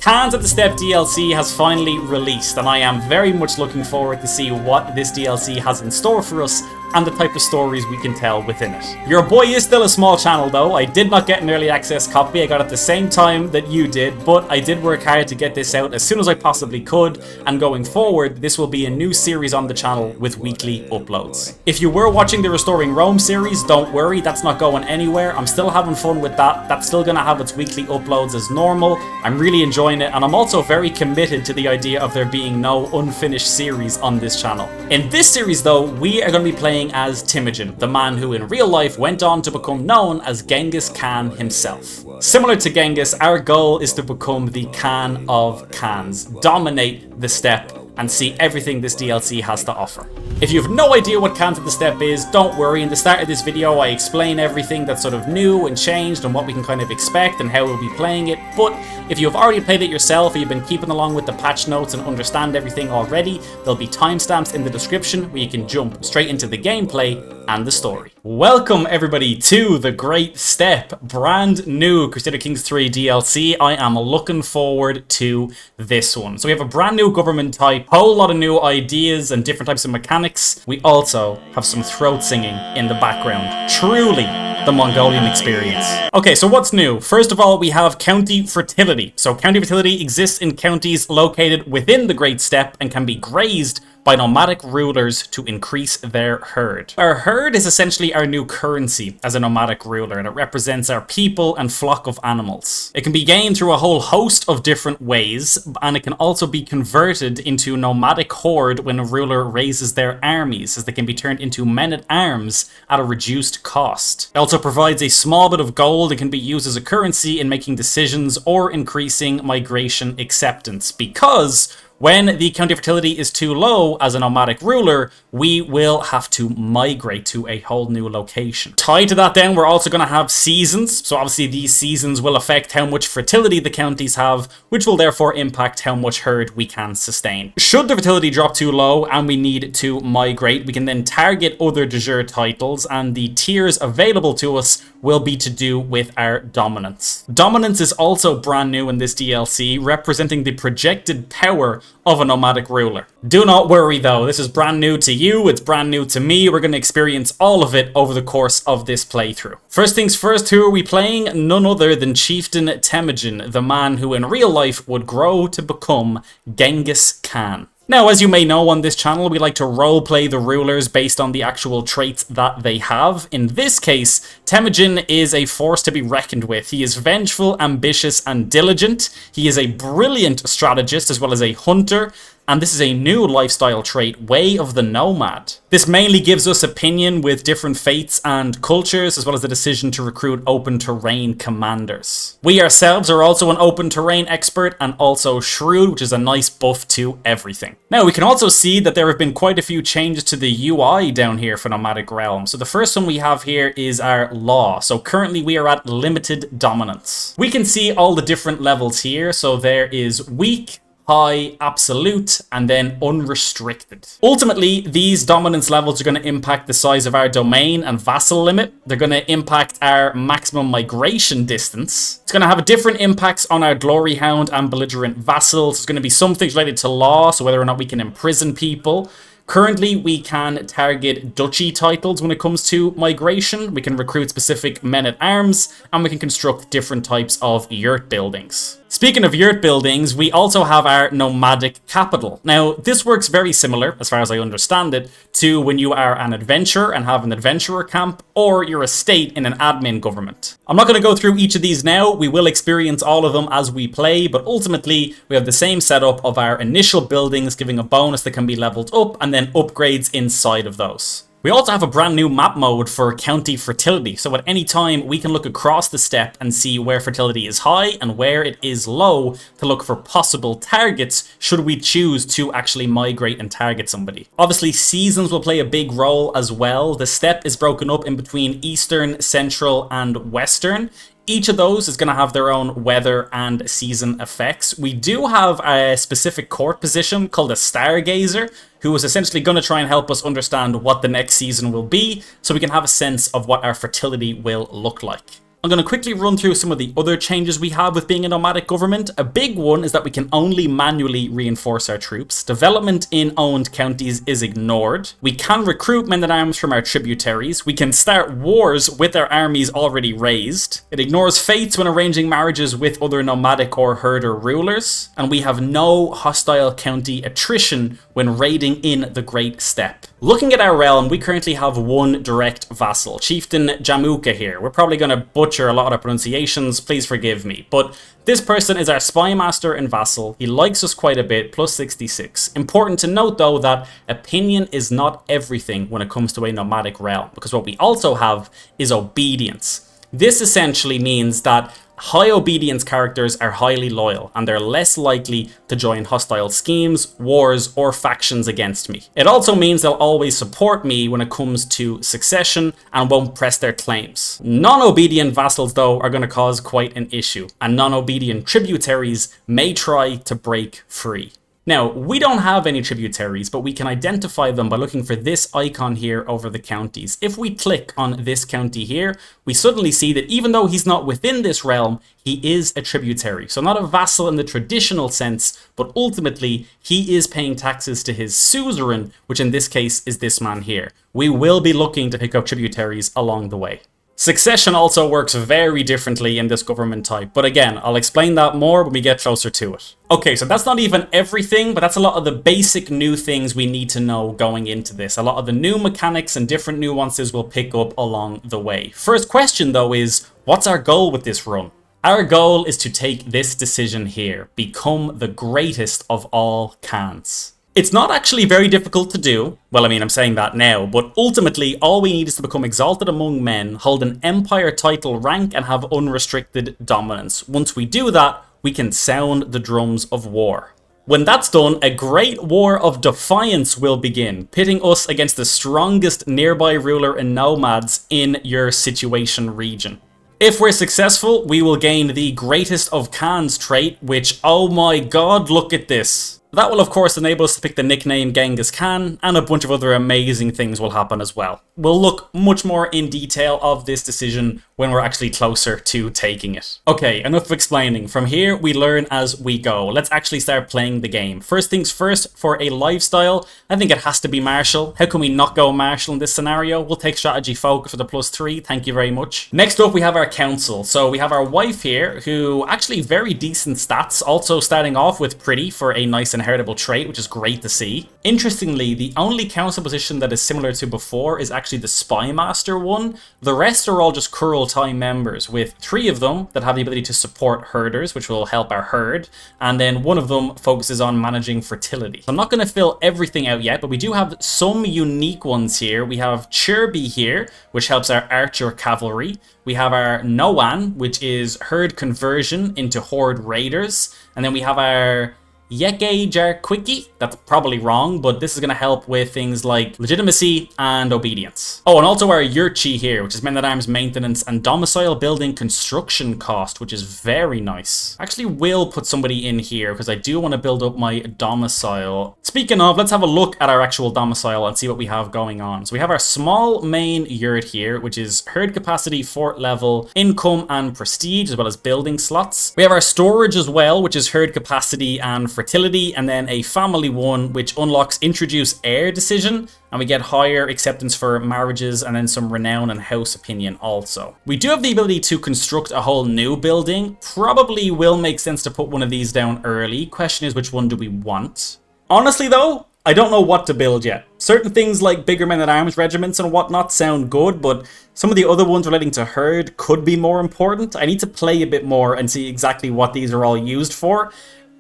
Khans of the Steppe DLC has finally released, and I am very much looking forward to see what this DLC has in store for us and the type of stories we can tell within it. Your boy is still a small channel though. I did not get an early access copy. I got it the same time that you did, but I did work hard to get this out as soon as I possibly could, and going forward, this will be a new series on the channel with weekly uploads. If you were watching the Restoring Rome series, don't worry, that's not going anywhere. I'm still having fun with that. That's still gonna have its weekly uploads as normal. I'm really enjoying it, and I'm also very committed to the idea of there being no unfinished series on this channel. In this series though, we are going to be playing as Timujin, the man who in real life went on to become known as Genghis Khan himself. Similar to Genghis, our goal is to become the Khan of Khans, dominate the steppe, and see everything this DLC has to offer. If you have no idea what Khans of the Steppe is, don't worry. In the start of this video, I explain everything that's sort of new and changed and what we can kind of expect and how we'll be playing it. But if you have already played it yourself or you've been keeping along with the patch notes and understand everything already, there'll be timestamps in the description where you can jump straight into the gameplay and the story. Welcome everybody to the Great Steppe, brand new Crusader Kings 3 DLC. I am looking forward to this one. So we have a brand new government type, whole lot of new ideas and different types of mechanics. We also have some throat singing in the background. Truly the Mongolian experience. Okay, so what's new? First of all, we have county fertility. So county fertility exists in counties located within the Great Steppe and can be grazed by nomadic rulers to increase their herd. Our herd is essentially our new currency as a nomadic ruler, and it represents our people and flock of animals. It can be gained through a whole host of different ways, and it can also be converted into nomadic horde when a ruler raises their armies, as they can be turned into men-at-arms at a reduced cost. It also provides a small bit of gold and can be used as a currency in making decisions or increasing migration acceptance, because when the county fertility is too low as a nomadic ruler, we will have to migrate to a whole new location. Tied to that then, we're also going to have seasons. So obviously these seasons will affect how much fertility the counties have, which will therefore impact how much herd we can sustain. Should the fertility drop too low and we need to migrate, we can then target other de jure titles, and the tiers available to us will be to do with our dominance. Dominance is also brand new in this DLC, representing the projected power of a nomadic ruler. Do not worry though, this is brand new to you, it's brand new to me. We're going to experience all of it over the course of this playthrough. First things first, who are we playing? None other than Chieftain Temujin, the man who in real life would grow to become Genghis Khan. Now, as you may know on this channel, we like to roleplay the rulers based on the actual traits that they have. In this case, Temujin is a force to be reckoned with. He is vengeful, ambitious, and diligent. He is a brilliant strategist as well as a hunter. And this is a new lifestyle trait, Way of the Nomad. This mainly gives us opinion with different faiths and cultures, as well as the decision to recruit open terrain commanders. We ourselves are also an open terrain expert and also shrewd, which is a nice buff to everything. Now, we can also see that there have been quite a few changes to the UI down here for Nomadic Realm. So the first one we have here is our law. So currently we are at limited dominance. We can see all the different levels here. So there is weak, high, absolute, and then unrestricted. Ultimately, these dominance levels are going to impact the size of our domain and vassal limit. They're going to impact our maximum migration distance. It's going to have different impacts on our glory hound and belligerent vassals. It's going to be some things related to law, so whether or not we can imprison people. Currently, we can target duchy titles when it comes to migration. We can recruit specific men-at-arms, and we can construct different types of yurt buildings. Speaking of yurt buildings, we also have our nomadic capital. Now, this works very similar, as far as I understand it, to when you are an adventurer and have an adventurer camp, or you're a state in an admin government. I'm not going to go through each of these now. We will experience all of them as we play, but ultimately, we have the same setup of our initial buildings giving a bonus that can be leveled up, and then upgrades inside of those. We also have a brand new map mode for county fertility, so at any time we can look across the steppe and see where fertility is high and where it is low to look for possible targets should we choose to actually migrate and target somebody. Obviously, seasons will play a big role as well. The steppe is broken up in between eastern, central, and western. Each of those is going to have their own weather and season effects. We do have a specific court position called a Stargazer, who is essentially going to try and help us understand what the next season will be, so we can have a sense of what our fertility will look like. I'm going to quickly run through some of the other changes we have with being a nomadic government. A big one is that we can only manually reinforce our troops. Development in owned counties is ignored. We can recruit men-at-arms from our tributaries. We can start wars with our armies already raised. It ignores fates when arranging marriages with other nomadic or herder rulers. And we have no hostile county attrition when raiding in the Great Steppe. Looking at our realm, we currently have one direct vassal, Chieftain Jamuka here. We're probably going to butcher a lot of pronunciations, please forgive me. But this person is our spy master and vassal. He likes us quite a bit, plus 66. Important to note though that opinion is not everything when it comes to a nomadic realm, because what we also have is obedience. This essentially means that high obedience characters are highly loyal and they're less likely to join hostile schemes, wars, or factions against me. It also means they'll always support me when it comes to succession and won't press their claims. Non-obedient vassals though are going to cause quite an issue, and non-obedient tributaries may try to break free. Now, we don't have any tributaries, but we can identify them by looking for this icon here over the counties. If we click on this county here, we suddenly see that even though he's not within this realm, he is a tributary. So not a vassal in the traditional sense, but ultimately he is paying taxes to his suzerain, which in this case is this man here. We will be looking to pick up tributaries along the way. Succession also works very differently in this government type, but again, I'll explain that more when we get closer to it. Okay, so that's not even everything, but that's a lot of the basic new things we need to know going into this. A lot of the new mechanics and different nuances we'll pick up along the way. First question though is, what's our goal with this run? Our goal is to take this decision here, become the greatest of all Khans. It's not actually very difficult to do. Well, I mean, I'm saying that now, but ultimately all we need is to become exalted among men, hold an empire title rank, and have unrestricted dominance. Once we do that, we can sound the drums of war. When that's done, a great war of defiance will begin, pitting us against the strongest nearby ruler and nomads in your situation region. If we're successful, we will gain the greatest of Khans trait, which, oh my god, look at this. That will of course enable us to pick the nickname Genghis Khan, and a bunch of other amazing things will happen as well. We'll look much more in detail of this decision when we're actually closer to taking it. Okay, enough explaining. From here, we learn as we go. Let's actually start playing the game. First things first, for a lifestyle, I think it has to be martial. How can we not go martial in this scenario? We'll take strategy focus for the +3, thank you very much. Next up, we have our council. So we have our wife here, who actually very decent stats, also starting off with pretty for a nice inheritable trait, which is great to see. Interestingly, the only council position that is similar to before is actually the spy master one. The rest are all just Kurultai members, with 3 of them that have the ability to support herders, which will help our herd, and then 1 of them focuses on managing fertility. So I'm not going to fill everything out yet, but we do have some unique ones here. We have Chirby here, which helps our archer cavalry. We have our Noan, which is herd conversion into horde raiders, and then we have our Yeke Jarquiki, that's probably wrong, but this is going to help with things like legitimacy and obedience. Oh, and also our Yurchi here, which is men-at-arms maintenance and domicile building construction cost, which is very nice. Actually will put somebody in here because I do want to build up my domicile. Speaking of, let's have a look at our actual domicile and see what we have going on. So we have our small main yurt here, which is herd capacity, fort level, income and prestige, as well as building slots. We have our storage as well, which is herd capacity and fertility, and then a family one which unlocks introduce heir decision, and we get higher acceptance for marriages and then some renown and house opinion also. We do have the ability to construct a whole new building. Probably will make sense to put one of these down early. Question is, which one do we want? Honestly though, I don't know what to build yet. Certain things like bigger men-at-arms regiments and whatnot sound good, but some of the other ones relating to herd could be more important. I need to play a bit more and see exactly what these are all used for.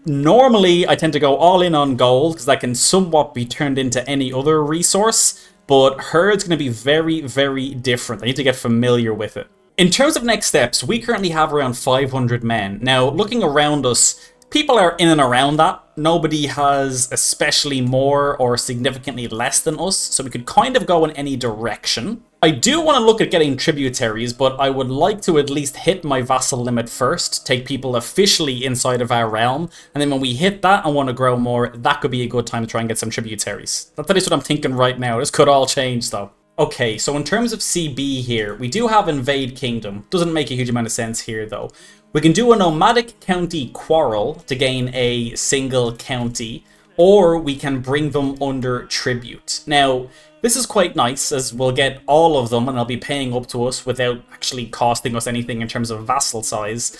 Normally, I tend to go all in on gold because that can somewhat be turned into any other resource, but herd's going to be very, very different. I need to get familiar with it. In terms of next steps, we currently have around 500 men. Now, looking around us, people are in and around that. Nobody has especially more or significantly less than us, so we could kind of go in any direction. I do want to look at getting tributaries, but I would like to at least hit my vassal limit first, take people officially inside of our realm, and then when we hit that and want to grow more, that could be a good time to try and get some tributaries. That's at least what I'm thinking right now. This could all change though. Okay, so in terms of CB here, we do have Invade Kingdom. Doesn't make a huge amount of sense here, though. We can do a nomadic county quarrel to gain a single county, or we can bring them under tribute. Now, this is quite nice, as we'll get all of them and they'll be paying up to us without actually costing us anything in terms of vassal size.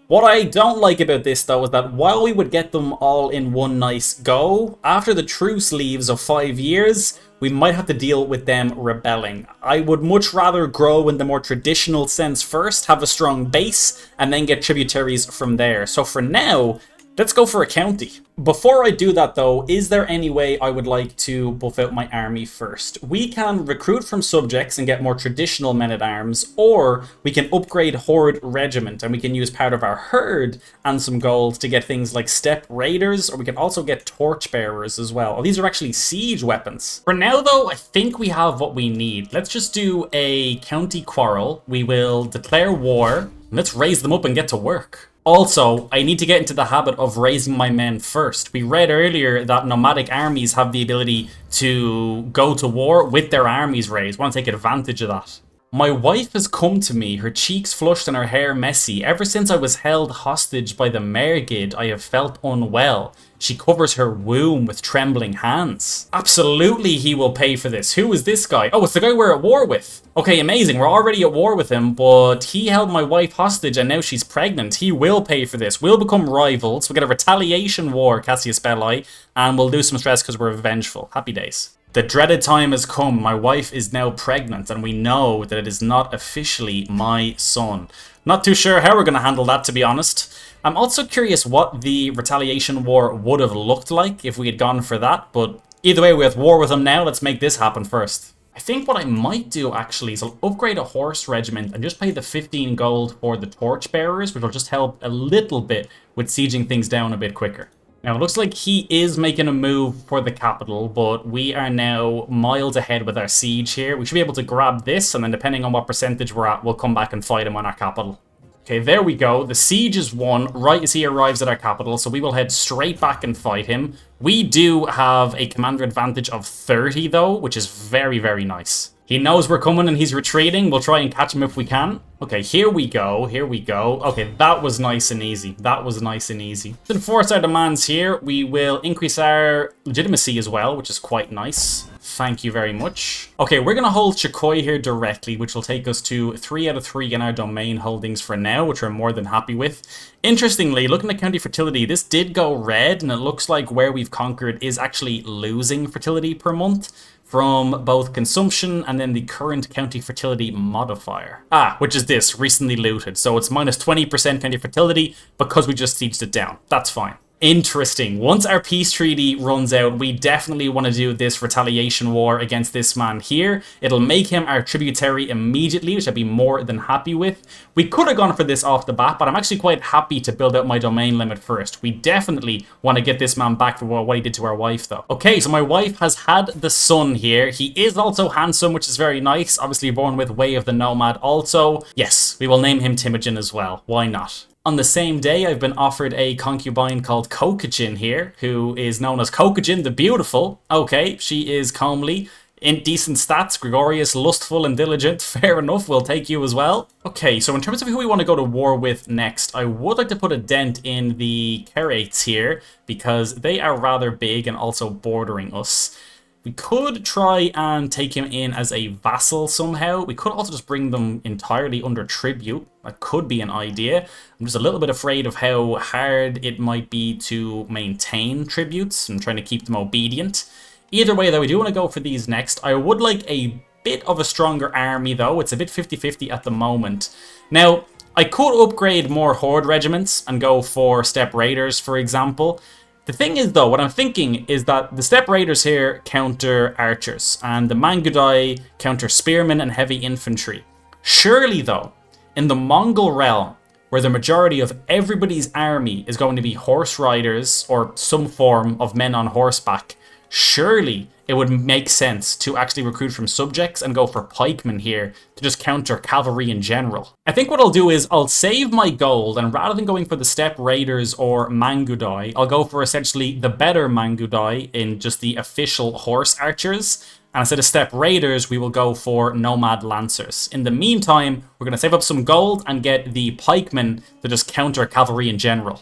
What I don't like about this, though, is that while we would get them all in one nice go, after the truce leaves of 5 years, we might have to deal with them rebelling. I would much rather grow in the more traditional sense first, have a strong base, and then get tributaries from there. So for now, let's go for a county. Before I do that, though, is there any way I would like to buff out my army first? We can recruit from subjects and get more traditional men-at-arms, or we can upgrade Horde Regiment, and we can use part of our herd and some gold to get things like Steppe Raiders, or we can also get Torchbearers as well. Oh, these are actually siege weapons. For now, though, I think we have what we need. Let's just do a county quarrel. We will declare war, and let's raise them up and get to work. Also, I need to get into the habit of raising my men first. We read earlier that nomadic armies have the ability to go to war with their armies raised. I want to take advantage of that. My wife has come to me, her cheeks flushed and her hair messy. Ever since I was held hostage by the Mergid, I have felt unwell. She covers her womb with trembling hands. Absolutely, he will pay for this. Who is this guy? Oh, it's the guy we're at war with. Okay, amazing. We're already at war with him, but he held my wife hostage and now she's pregnant. He will pay for this. We'll become rivals. We'll get a retaliation war, Cassius Belli, and we'll lose some stress because we're vengeful. Happy days. The dreaded time has come. My wife is now pregnant, and we know that it is not officially my son. Not too sure how we're going to handle that, to be honest. I'm also curious what the retaliation war would have looked like if we had gone for that, but either way, we're at war with him now. Let's make this happen first. I think what I might do, actually, is I'll upgrade a horse regiment and just pay the 15 gold for the torchbearers, which will just help a little bit with sieging things down a bit quicker. Now, it looks like he is making a move for the capital, but we are now miles ahead with our siege here. We should be able to grab this, and then depending on what percentage we're at, we'll come back and fight him on our capital. Okay, there we go. The siege is won right as he arrives at our capital, so we will head straight back and fight him. We do have a commander advantage of 30, though, which is very, very nice. He knows we're coming and he's retreating. We'll try and catch him if we can. Okay, here we go. Here we go. Okay, that was nice and easy. That was nice and easy. To enforce our demands here, we will increase our legitimacy as well, which is quite nice. Thank you very much. Okay, we're going to hold Chikoi here directly, which will take us to 3 out of 3 in our domain holdings for now, which we're more than happy with. Interestingly, looking at county fertility, this did go red, and it looks like where we've conquered is actually losing fertility per month from both consumption and then the current county fertility modifier. Which is this, recently looted. So it's minus 20% county fertility because we just sieged it down. That's fine. Interesting. Once our peace treaty runs out, we definitely want to do this retaliation war against this man here. It'll make him our tributary immediately, which I'd be more than happy with. We could have gone for this off the bat, but I'm actually quite happy to build out my domain limit first. We definitely want to get this man back for what he did to our wife, though. Okay, so my wife has had the son here. He is also handsome, which is very nice. Obviously born with Way of the Nomad also. Yes, we will name him Timujin as well. Why not? On the same day, I've been offered a concubine called Kokujin here, who is known as Kokujin the Beautiful. Okay, she is comely, in decent stats, gregarious, lustful, and diligent. Fair enough, we'll take you as well. Okay, so in terms of who we want to go to war with next, I would like to put a dent in the Kerates here, because they are rather big and also bordering us. We could try and take him in as a vassal somehow. We could also just bring them entirely under tribute. That could be an idea. I'm just a little bit afraid of how hard it might be to maintain tributes and trying to keep them obedient. Either way, though, we do want to go for these next. I would like a bit of a stronger army, though. It's a bit 50-50 at the moment. Now, I could upgrade more Horde regiments and go for Steppe Raiders, for example. The thing is, though, what I'm thinking is that the Steppe Raiders here counter archers, and the Mangudai counter spearmen and heavy infantry. Surely, though, in the Mongol realm, where the majority of everybody's army is going to be horse riders or some form of men on horseback, surely it would make sense to actually recruit from subjects and go for pikemen here to just counter cavalry in general. I think what I'll do is I'll save my gold, and rather than going for the Steppe Raiders or Mangudai, I'll go for essentially the better Mangudai in just the official horse archers. And instead of Steppe Raiders, we will go for Nomad Lancers. In the meantime, we're going to save up some gold and get the pikemen to just counter cavalry in general.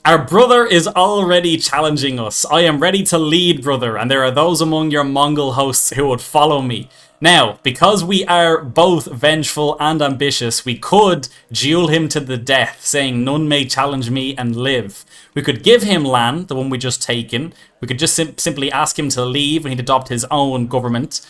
Our brother is already challenging us. I am ready to lead, brother, and there are those among your Mongol hosts who would follow me. Now, because we are both vengeful and ambitious, we could duel him to the death, saying none may challenge me and live. We could give him land, the one we just taken. We could just simply ask him to leave and he'd adopt his own government.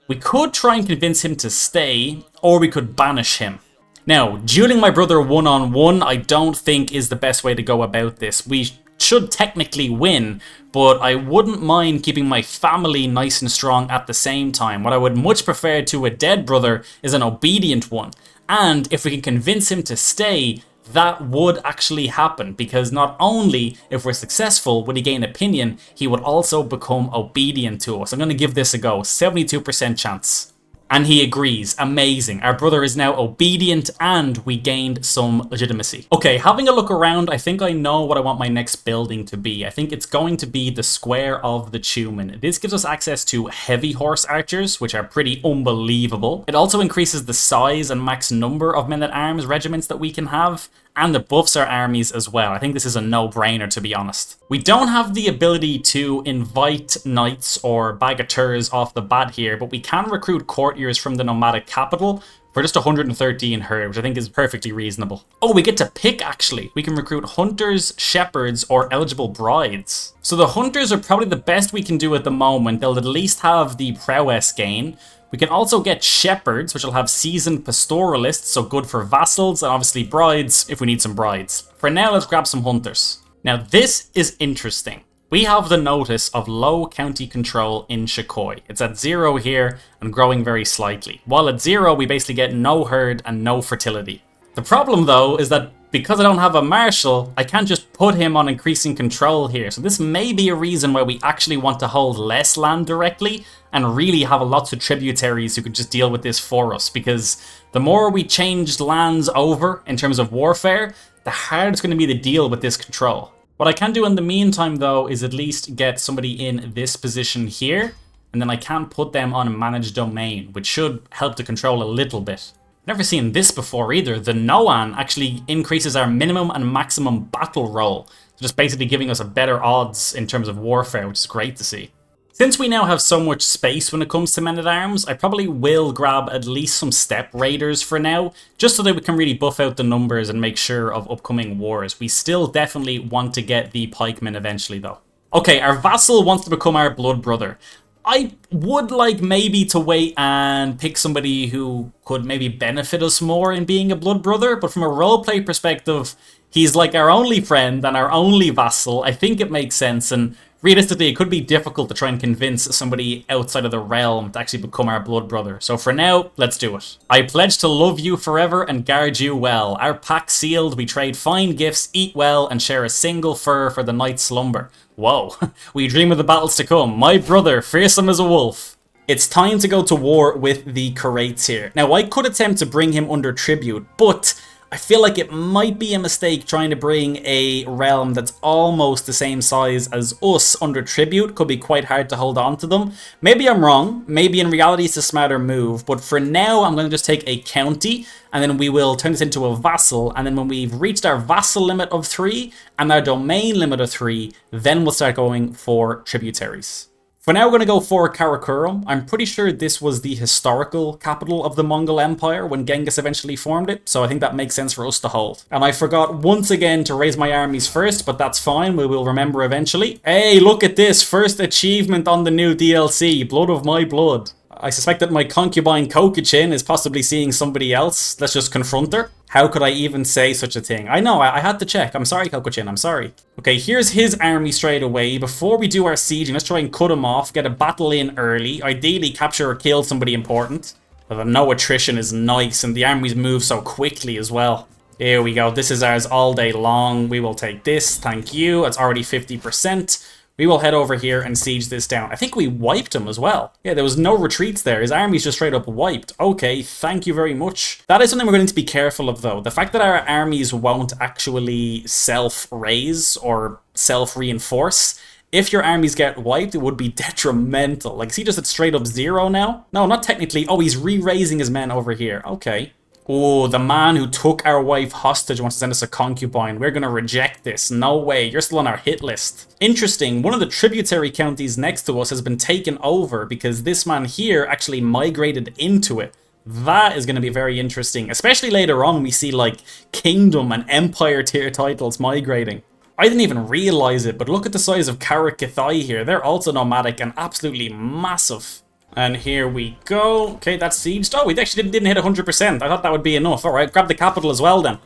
We could try and convince him to stay, or we could banish him. Now, dueling my brother one-on-one, I don't think is the best way to go about this. We should technically win, but I wouldn't mind keeping my family nice and strong at the same time. What I would much prefer to a dead brother is an obedient one. And if we can convince him to stay, that would actually happen, because not only, if we're successful, would he gain opinion, he would also become obedient to us. I'm going to give this a go. 72% chance. And he agrees. Amazing. Our brother is now obedient and we gained some legitimacy. Okay, having a look around, I think I know what I want my next building to be. I think it's going to be the Square of the Tumen. This gives us access to heavy horse archers, which are pretty unbelievable. It also increases the size and max number of men-at-arms regiments that we can have, and it buffs our armies as well. I think this is a no-brainer, to be honest. We don't have the ability to invite knights or bagateurs off the bat here, but we can recruit courtiers from the nomadic capital for just 113 herd, which I think is perfectly reasonable. Oh, we get to pick, actually. We can recruit hunters, shepherds, or eligible brides. So the hunters are probably the best we can do at the moment. They'll at least have the prowess gain. We can also get shepherds, which will have seasoned pastoralists, so good for vassals, and obviously brides, if we need some brides. For now, let's grab some hunters. Now, this is interesting. We have the notice of low county control in Shikoi. It's at 0 here and growing very slightly. While at 0, we basically get no herd and no fertility. The problem, though, is that because I don't have a marshal, I can't just put him on increasing control here. So this may be a reason why we actually want to hold less land directly and really have lots of tributaries who could just deal with this for us. Because the more we change lands over in terms of warfare, the harder it's going to be to deal with this control. What I can do in the meantime, though, is at least get somebody in this position here, and then I can put them on a managed domain, which should help to control a little bit. Never seen this before either. The Noan actually increases our minimum and maximum battle roll, just basically giving us a better odds in terms of warfare, which is great to see. Since we now have so much space when it comes to men-at-arms, I probably will grab at least some Steppe Raiders for now, just so that we can really buff out the numbers and make sure of upcoming wars. We still definitely want to get the pikemen eventually, though. Okay, our vassal wants to become our blood brother. I would like maybe to wait and pick somebody who could maybe benefit us more in being a blood brother, but from a roleplay perspective, he's like our only friend and our only vassal. I think it makes sense, and realistically, it could be difficult to try and convince somebody outside of the realm to actually become our blood brother. So for now, let's do it. I pledge to love you forever and guard you well. Our pact sealed, we trade fine gifts, eat well, and share a single fur for the night's slumber. Whoa, we dream of the battles to come. My brother, fearsome as a wolf. It's time to go to war with the Karates here. Now, I could attempt to bring him under tribute, but I feel like it might be a mistake trying to bring a realm that's almost the same size as us under tribute. Could be quite hard to hold on to them. Maybe I'm wrong. Maybe in reality it's a smarter move. But for now, I'm going to just take a county, and then we will turn this into a vassal. And then when we've reached our vassal limit of 3 and our domain limit of 3, then we'll start going for tributaries. For now, we're going to go for Karakorum. I'm pretty sure this was the historical capital of the Mongol Empire when Genghis eventually formed it, so I think that makes sense for us to hold. And I forgot once again to raise my armies first, but that's fine, we will remember eventually. Hey, look at this, first achievement on the new DLC, Blood of My Blood. I suspect that my concubine Kokichin is possibly seeing somebody else. Let's just confront her. How could I even say such a thing? I know, I had to check. I'm sorry, Kokichin, I'm sorry. Okay, here's his army straight away. Before we do our sieging, let's try and cut him off, get a battle in early, ideally capture or kill somebody important. But no attrition is nice, and the armies move so quickly as well. Here we go, this is ours all day long. We will take this, thank you. It's already 50%. We will head over here and siege this down. I think we wiped him as well. Yeah, there was no retreats there. His army's just straight up wiped. Okay, thank you very much. That is something we're going to be careful of, though. The fact that our armies won't actually self-raise or self-reinforce if your armies get wiped, it would be detrimental. Like, is he just at straight up 0 now? No, not technically. Oh, he's re-raising his men over here. Okay. Oh, the man who took our wife hostage wants to send us a concubine. We're going to reject this. No way. You're still on our hit list. Interesting. One of the tributary counties next to us has been taken over because this man here actually migrated into it. That is going to be very interesting, especially later on when we see, like, kingdom and empire tier titles migrating. I didn't even realize it, but look at the size of Karakithai here. They're also nomadic and absolutely massive. And here we go. Okay, that's sieged. Oh, we actually didn't hit 100%. I thought that would be enough. All right, grab the capital as well then.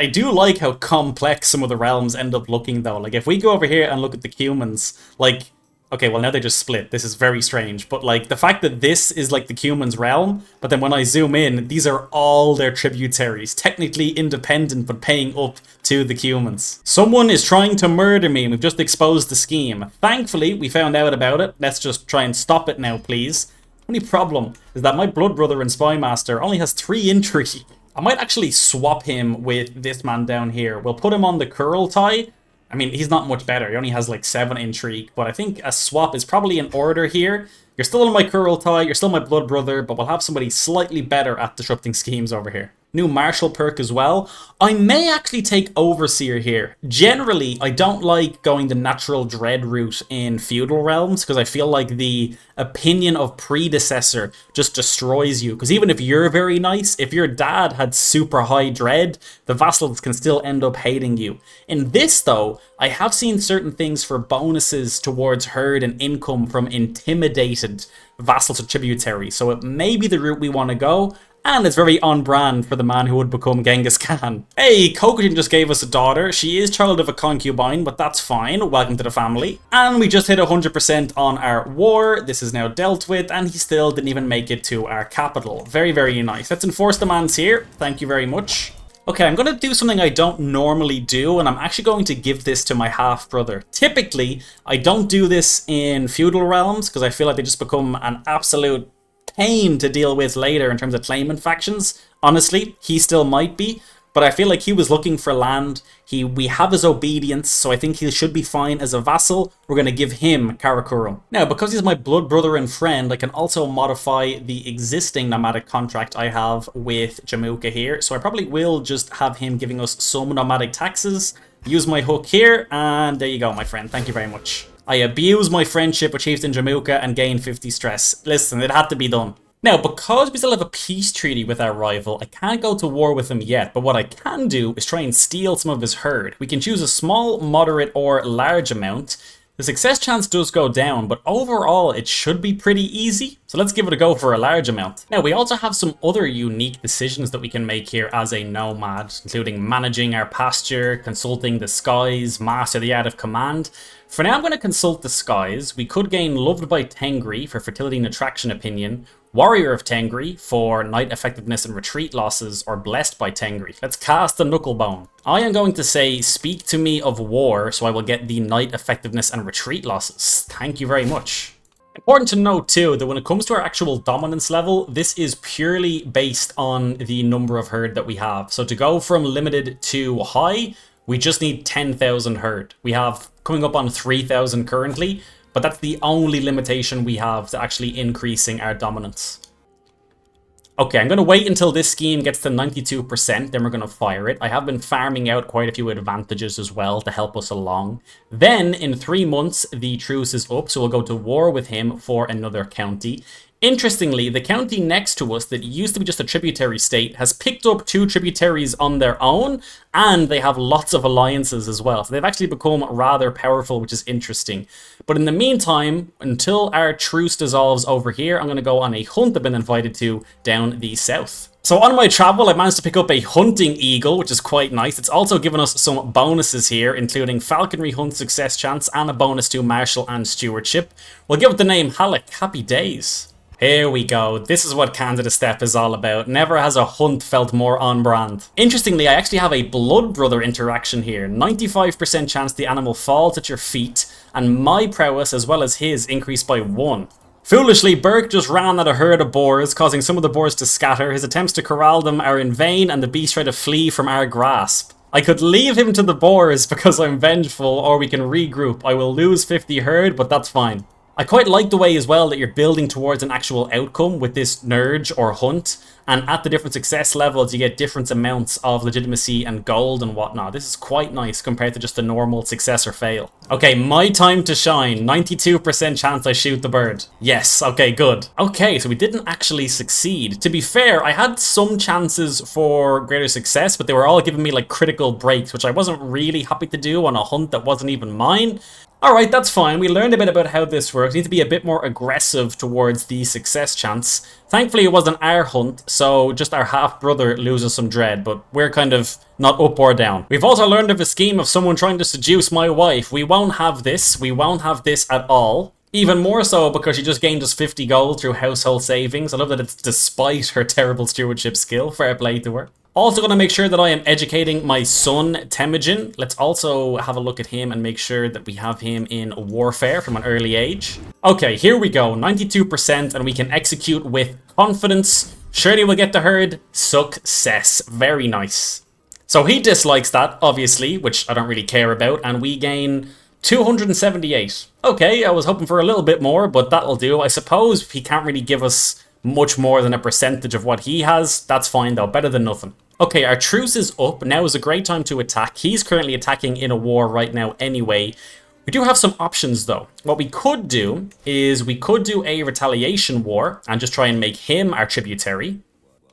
I do like how complex some of the realms end up looking though. Like if we go over here and look at the Cumans, like, okay, well now they just split. This is very strange. But like the fact that this is like the Cumans realm, but then when I zoom in, these are all their tributaries. Technically independent, but paying up to the Cumans. Someone is trying to murder me and we've just exposed the scheme. Thankfully, we found out about it. Let's just try and stop it now, please. Only problem is that my blood brother and spy master only has 3 intrigue. I might actually swap him with this man down here. We'll put him on the Kurultai. I mean, he's not much better. He only has like 7 intrigue, but I think a swap is probably in order here. You're still on my Kurultai, you're still my blood brother, but we'll have somebody slightly better at disrupting schemes over here. New martial perk as well. I may actually take Overseer here. Generally, I don't like going the natural dread route in feudal realms because I feel like the opinion of predecessor just destroys you. Because even if you're very nice, if your dad had super high dread, the vassals can still end up hating you. In this though, I have seen certain things for bonuses towards herd and income from intimidated vassals or tributaries. So it may be the route we want to go. And it's very on brand for the man who would become Genghis Khan. Hey, Kokujin just gave us a daughter. She is child of a concubine, but that's fine. Welcome to the family. And we just hit 100% on our war. This is now dealt with, and he still didn't even make it to our capital. Very, very nice. Let's enforce demands here. Thank you very much. Okay, I'm going to do something I don't normally do, and I'm actually going to give this to my half-brother. Typically, I don't do this in feudal realms, because I feel like they just become an absolute pain to deal with later in terms of claimant factions. Honestly, he still might be, but I feel like he was looking for land. We have his obedience, so I think he should be fine as a vassal. We're going to give him Karakorum. Now, because he's my blood brother and friend, I can also modify the existing nomadic contract I have with Jamuka here, so I probably will just have him giving us some nomadic taxes. Use my hook here, and there you go, my friend. Thank you very much. I abuse my friendship with Chieftain Jamuka and gain 50 stress. Listen, it had to be done. Now, because we still have a peace treaty with our rival, I can't go to war with him yet, but what I can do is try and steal some of his herd. We can choose a small, moderate, or large amount. The success chance does go down, but overall it should be pretty easy. So let's give it a go for a large amount. Now, we also have some other unique decisions that we can make here as a nomad, including managing our pasture, consulting the skies, master the art of command. For now, I'm going to consult the skies. We could gain Loved by Tengri for fertility and attraction opinion, Warrior of Tengri for night effectiveness and retreat losses, or Blessed by Tengri. Let's cast the Knucklebone. I am going to say Speak to Me of War, so I will get the night effectiveness and retreat losses. Thank you very much. Important to note too that when it comes to our actual dominance level, this is purely based on the number of herd that we have. So to go from limited to high, we just need 10,000 herd. We have coming up on 3,000 currently, but that's the only limitation we have to actually increasing our dominance. Okay, I'm going to wait until this scheme gets to 92%, then we're going to fire it. I have been farming out quite a few advantages as well to help us along. Then, in 3 months, the truce is up, so we'll go to war with him for another county. Interestingly, the county next to us that used to be just a tributary state has picked up 2 tributaries on their own, and they have lots of alliances as well. So they've actually become rather powerful, which is interesting. But in the meantime, until our truce dissolves over here, I'm going to go on a hunt I've been invited to down the south. So on my travel, I managed to pick up a hunting eagle, which is quite nice. It's also given us some bonuses here, including falconry hunt success chance and a bonus to martial and stewardship. We'll give it the name Halleck. Happy days. Here we go. This is what Candida Steppe is all about. Never has a hunt felt more on brand. Interestingly, I actually have a blood brother interaction here. 95% chance the animal falls at your feet, and my prowess as well as his increased by 1. Foolishly, Burke just ran at a herd of boars, causing some of the boars to scatter. His attempts to corral them are in vain, and the beasts try to flee from our grasp. I could leave him to the boars because I'm vengeful, or we can regroup. I will lose 50 herd, but that's fine. I quite like the way as well that you're building towards an actual outcome with this nurge or hunt, and at the different success levels you get different amounts of legitimacy and gold and whatnot. This is quite nice compared to just a normal success or fail. Okay, my time to shine. 92% chance I shoot the bird. Yes, okay, good. Okay, so we didn't actually succeed. To be fair, I had some chances for greater success, but they were all giving me like critical breaks, which I wasn't really happy to do on a hunt that wasn't even mine. Alright, that's fine. We learned a bit about how this works. We need to be a bit more aggressive towards the success chance. Thankfully, it wasn't our hunt, so just our half-brother loses some dread, but we're kind of not up or down. We've also learned of a scheme of someone trying to seduce my wife. We won't have this. We won't have this at all. Even more so because she just gained us 50 gold through household savings. I love that it's despite her terrible stewardship skill. Fair play to her. Also going to make sure that I am educating my son, Timujin. Let's also have a look at him and make sure that we have him in warfare from an early age. Okay, here we go. 92% and we can execute with confidence. Surely we'll get the herd. Success. Very nice. So he dislikes that, obviously, which I don't really care about. And we gain 278. Okay, I was hoping for a little bit more, but that'll do. I suppose he can't really give us much more than a percentage of what he has. That's fine though, better than nothing. Okay, our truce is up. Now is a great time to attack. He's currently attacking in a war right now anyway. We do have some options though. What we could do is we could do a retaliation war and just try and make him our tributary.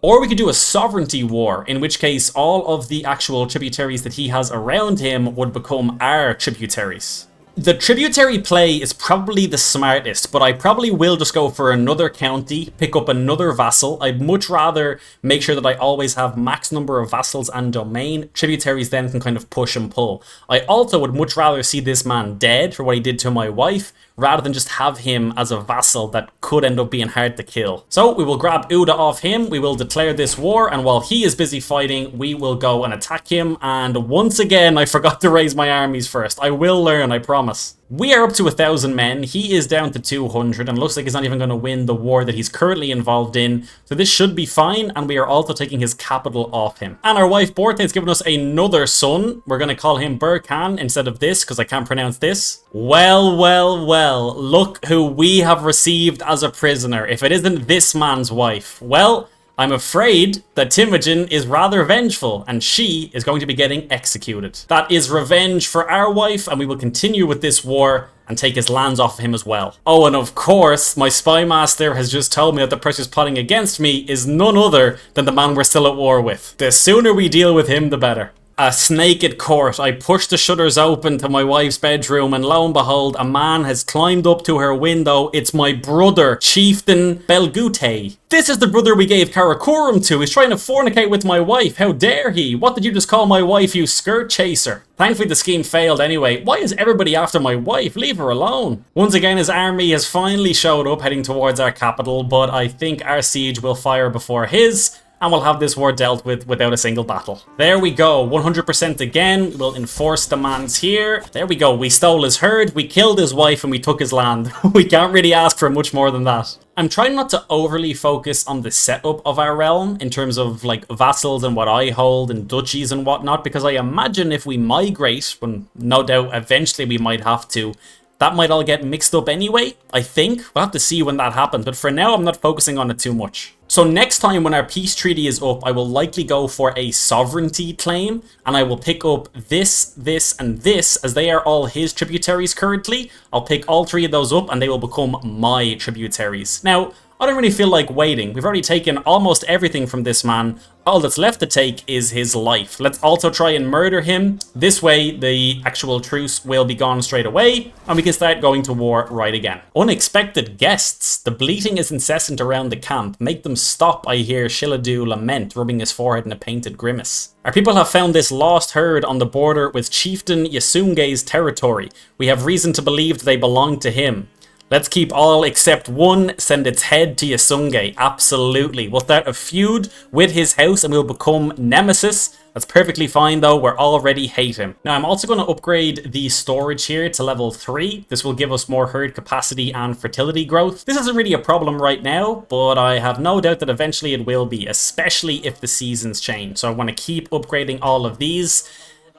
Or we could do a sovereignty war, in which case all of the actual tributaries that he has around him would become our tributaries. The tributary play is probably the smartest, but I probably will just go for another county, pick up another vassal. I'd much rather make sure that I always have max number of vassals and domain. Tributaries then can kind of push and pull. I also would much rather see this man dead for what he did to my wife, rather than just have him as a vassal that could end up being hard to kill. So we will grab Uda off him, we will declare this war, and while he is busy fighting, we will go and attack him. And once again, I forgot to raise my armies first. I will learn, I promise. We are up to 1,000 men, he is down to 200, and looks like he's not even going to win the war that he's currently involved in, so this should be fine, and we are also taking his capital off him. And our wife Borte has given us another son. We're going to call him Burkhan instead of this, because I can't pronounce this. Well, well, well, look who we have received as a prisoner, if it isn't this man's wife. Well, I'm afraid that Timujin is rather vengeful, and she is going to be getting executed. That is revenge for our wife, and we will continue with this war and take his lands off of him as well. Oh, and of course, my spy master has just told me that the person who's plotting against me is none other than the man we're still at war with. The sooner we deal with him, the better. A snake at court. I pushed the shutters open to my wife's bedroom, and lo and behold, a man has climbed up to her window. It's my brother, Chieftain Belgute. This is the brother we gave Karakorum to. He's trying to fornicate with my wife. How dare he? What did you just call my wife, you skirt chaser? Thankfully the scheme failed anyway. Why is everybody after my wife? Leave her alone. Once again, his army has finally showed up heading towards our capital, but I think our siege will fire before his, and we'll have this war dealt with without a single battle. There we go, 100% again. We'll enforce demands here. There we go, we stole his herd, we killed his wife, and we took his land. We can't really ask for much more than that. I'm trying not to overly focus on the setup of our realm in terms of like vassals and what I hold and duchies and whatnot, because I imagine if we migrate, when no doubt eventually we might have to, that might all get mixed up anyway, I think. We'll have to see when that happens, but for now I'm not focusing on it too much. So next time when our peace treaty is up, I will likely go for a sovereignty claim, and I will pick up this, this, and this, as they are all his tributaries currently. I'll pick all three of those up, and they will become my tributaries. Now, I don't really feel like waiting. We've already taken almost everything from this man. All that's left to take is his life. Let's also try and murder him. This way, the actual truce will be gone straight away, and we can start going to war right again. Unexpected guests. The bleating is incessant around the camp. Make them stop, I hear Shiladu lament, rubbing his forehead in a painted grimace. Our people have found this lost herd on the border with Chieftain Yasunge's territory. We have reason to believe they belong to him. Let's keep all except one, send its head to Yasunge. Absolutely. We'll start a feud with his house and we'll become nemesis. That's perfectly fine though, we already hate him. Now I'm also going to upgrade the storage here to level 3. This will give us more herd capacity and fertility growth. This isn't really a problem right now, but I have no doubt that eventually it will be, especially if the seasons change. So I want to keep upgrading all of these.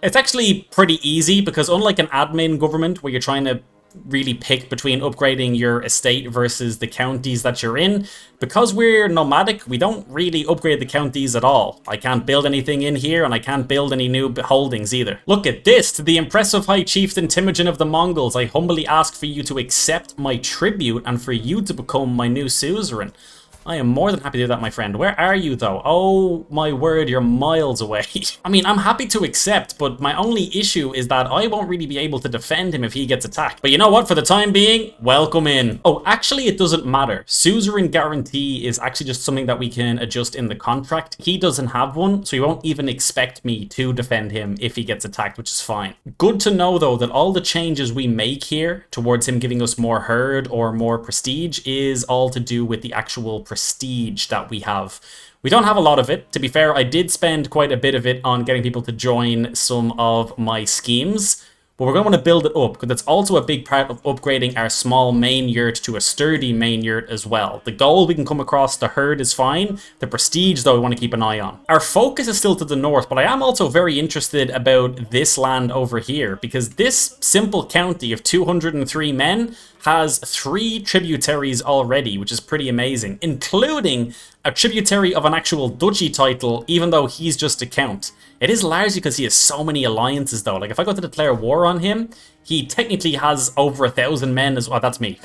It's actually pretty easy because unlike an admin government where you're trying to really pick between upgrading your estate versus the counties that you're in, because we're nomadic, we don't really upgrade the counties at all. I can't build anything in here, and I can't build any new holdings either. Look at this! To the impressive High Chieftain Timujin of the Mongols, I humbly ask for you to accept my tribute and for you to become my new suzerain. I am more than happy to do that, my friend. Where are you, though? Oh, my word, you're miles away. I mean, I'm happy to accept, but my only issue is that I won't really be able to defend him if he gets attacked. But you know what? For the time being, welcome in. Oh, actually, it doesn't matter. Suzerain guarantee is actually just something that we can adjust in the contract. He doesn't have one, so he won't even expect me to defend him if he gets attacked, which is fine. Good to know, though, that all the changes we make here towards him giving us more herd or more prestige is all to do with the actual prestige that we have. We don't have a lot of it. To be fair, I did spend quite a bit of it on getting people to join some of my schemes, but we're going to want to build it up because it's also a big part of upgrading our small main yurt to a sturdy main yurt as well. The gold we can come across, the herd is fine. The prestige, though, we want to keep an eye on. Our focus is still to the north, but I am also very interested about this land over here because this simple county of 203 men has 3 tributaries already, which is pretty amazing, including a tributary of an actual duchy title, even though he's just a count. It is largely because he has so many alliances, though. Like, if I go to declare war on him, he technically has over 1,000 men as well. That's me.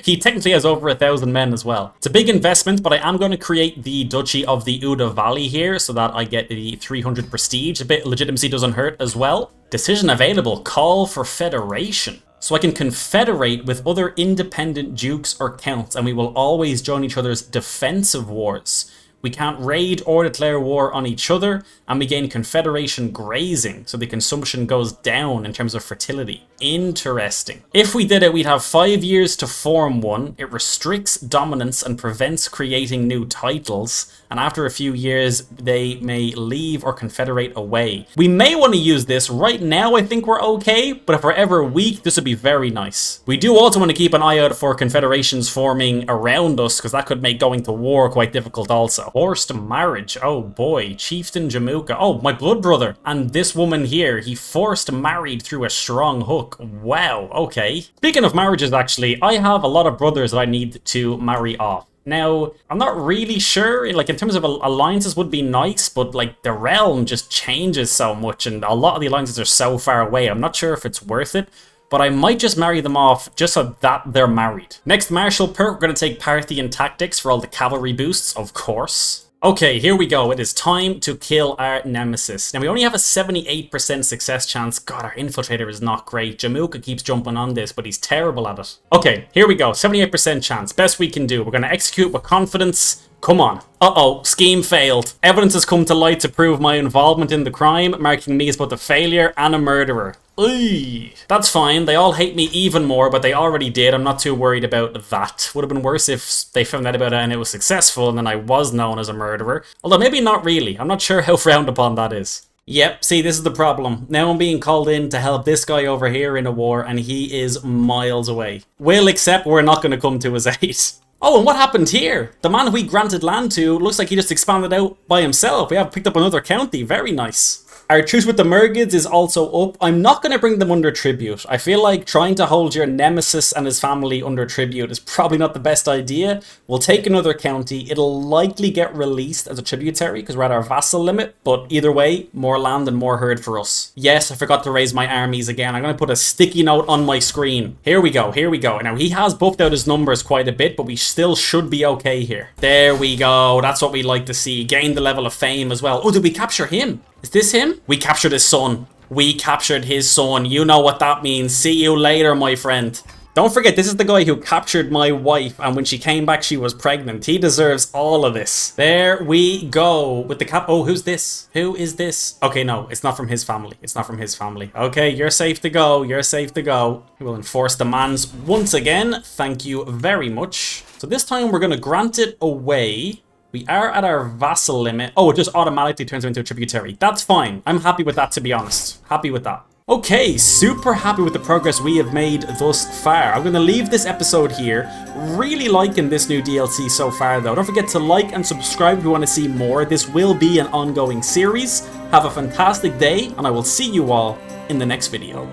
He technically has over 1,000 men as well. It's a big investment, but I am going to create the Duchy of the Uda Valley here so that I get the 300 prestige. A bit legitimacy doesn't hurt as well. Decision available. Call for federation. So I can confederate with other independent dukes or counts, and we will always join each other's defensive wars. We can't raid or declare war on each other, and we gain confederation grazing, so the consumption goes down in terms of fertility. Interesting. If we did it, we'd have 5 years to form one. It restricts dominance and prevents creating new titles, and after a few years, they may leave or confederate away. We may want to use this. Right now, I think we're okay, but if we're ever weak, this would be very nice. We do also want to keep an eye out for confederations forming around us, because that could make going to war quite difficult also. Forced marriage. Oh boy. Chieftain Jamuka. Oh, my blood brother. And this woman here, he forced married through a strong hook. Wow, okay. Speaking of marriages, actually, I have a lot of brothers that I need to marry off. Now, I'm not really sure, like in terms of alliances would be nice, but like the realm just changes so much and a lot of the alliances are so far away. I'm not sure if it's worth it, but I might just marry them off just so that they're married. Next martial perk, we're going to take Parthian tactics for all the cavalry boosts, of course. Okay, here we go. It is time to kill our nemesis. Now, we only have a 78% success chance. God, our infiltrator is not great. Jamuka keeps jumping on this, but he's terrible at it. Okay, here we go. 78% chance. Best we can do. We're going to execute with confidence. Come on. Uh-oh, scheme failed. Evidence has come to light to prove my involvement in the crime, marking me as both a failure and a murderer. Oy. That's fine. They all hate me even more, but they already did. I'm not too worried about that. Would have been worse if they found out about it and it was successful and then I was known as a murderer. Although maybe not really. I'm not sure how frowned upon that is. Yep, see, this is the problem. Now I'm being called in to help this guy over here in a war, and he is miles away. Will accept we're not going to come to his aid. Oh, and what happened here? The man we granted land to looks like he just expanded out by himself. We have picked up another county. Very nice. Our truce with the Murgids is also up. I'm not going to bring them under tribute. I feel like trying to hold your nemesis and his family under tribute is probably not the best idea. We'll take another county. It'll likely get released as a tributary because we're at our vassal limit. But either way, more land and more herd for us. Yes, I forgot to raise my armies again. I'm going to put a sticky note on my screen. Here we go. Here we go. Now, he has buffed out his numbers quite a bit, but we still should be okay here. There we go. That's what we like to see. Gain the level of fame as well. Oh, did we capture him? Is this him? We captured his son. We captured his son. You know what that means. See you later, my friend. Don't forget, this is the guy who captured my wife, and when she came back, she was pregnant. He deserves all of this. There we go. With the cap... Oh, who's this? Who is this? Okay, no, it's not from his family. It's not from his family. Okay, you're safe to go. You're safe to go. We will enforce demands once again. Thank you very much. So this time, we're going to grant it away. We are at our vassal limit. Oh, it just automatically turns into a tributary. That's fine. I'm happy with that, to be honest. Happy with that. Okay, super happy with the progress we have made thus far. I'm going to leave this episode here. Really liking this new DLC so far, though. Don't forget to like and subscribe if you want to see more. This will be an ongoing series. have a fantastic day, and I will see you all in the next video.